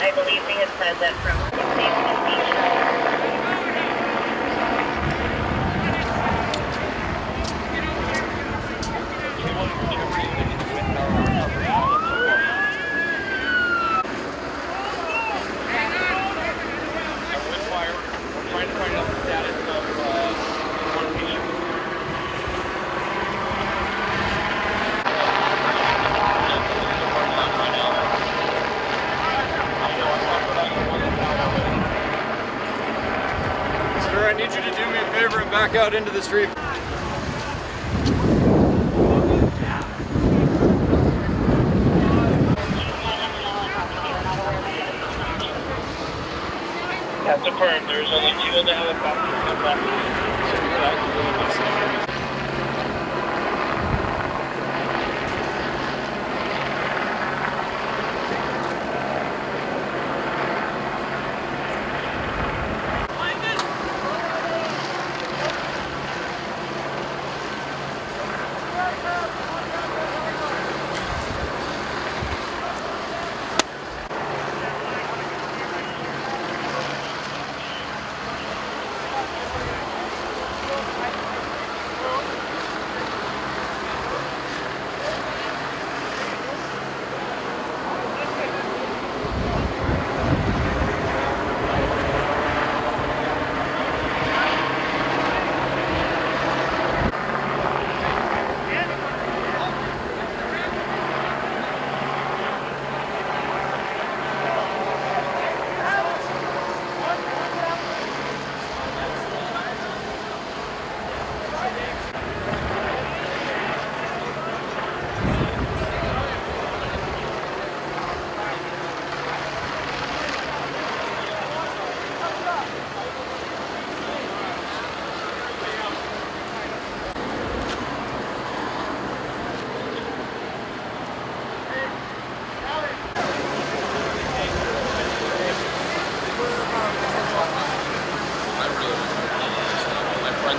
I believe he had said that from we're trying to find out the status of one patient. Sir, I need you to do me a favor and back out into the street. That's affirmed. There's only 2 in the helicopter left.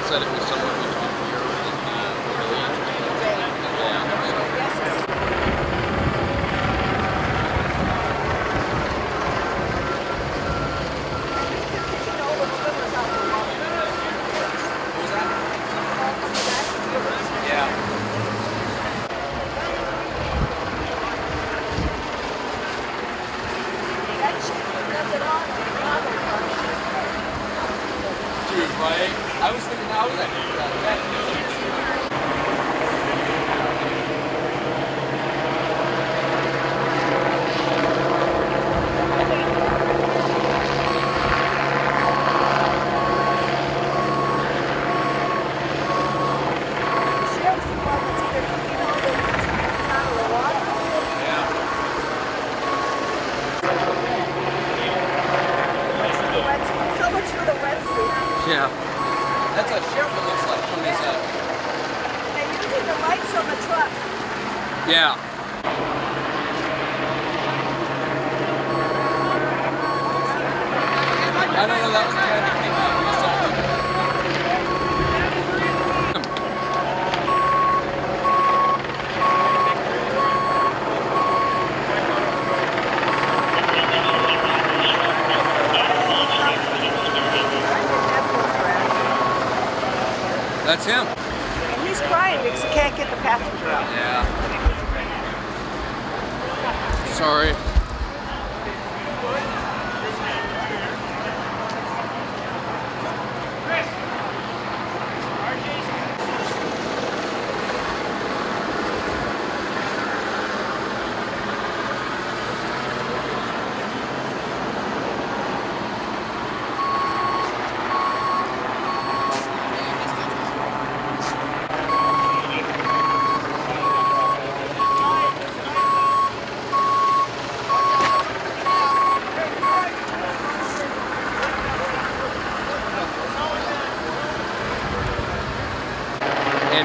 Said it was somewhere between here and the village. Yeah. Dude, right? I was thinking, how was that? Yeah. That's what sheriff it looks like from his They're using the lights on the truck. Yeah. I don't know, that was the kind of thing that we saw. That's him. And he's crying because he can't get the passenger out. Yeah. Sorry.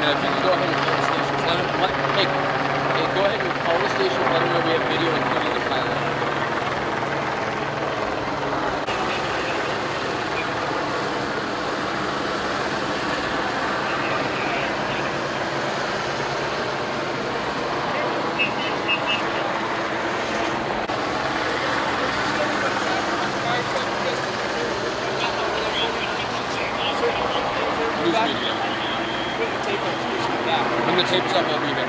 Now, if you can go ahead and call the stations, hey, go ahead and call the station, let them know we have video including the pilot. News media. When the tape's up, I'll be there.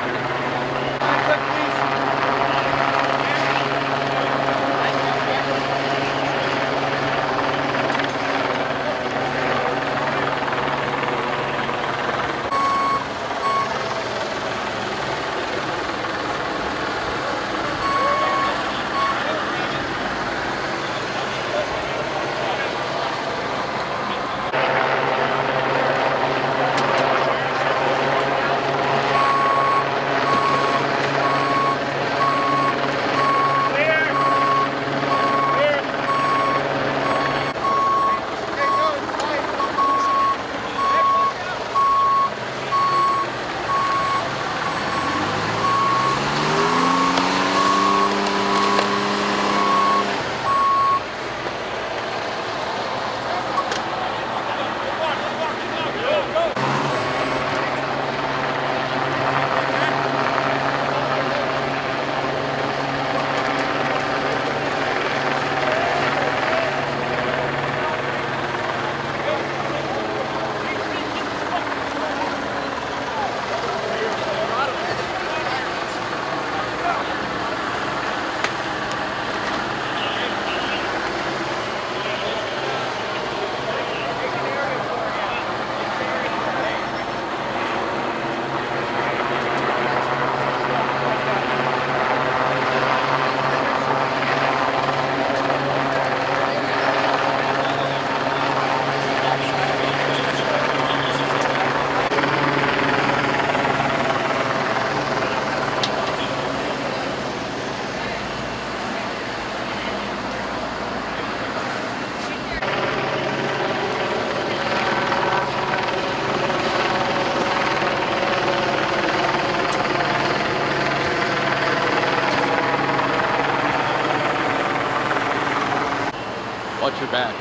Watch your back.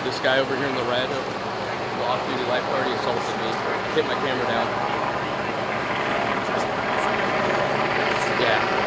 This guy over here in the red, the off-duty lifeguard, he assaulted me, hit my camera down. Yeah.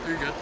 You're good.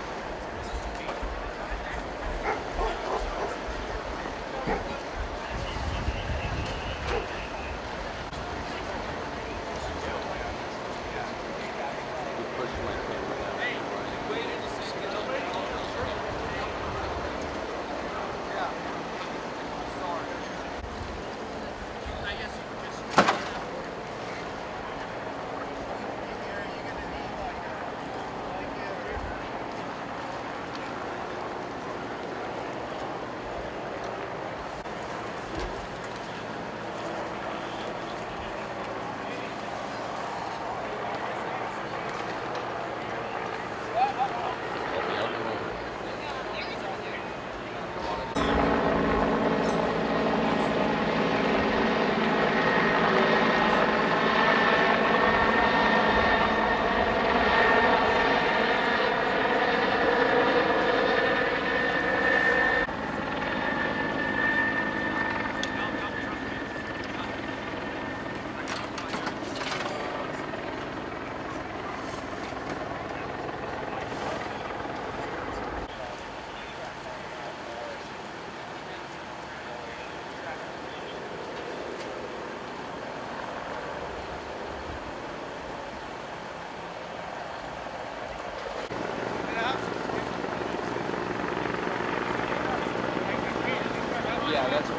that's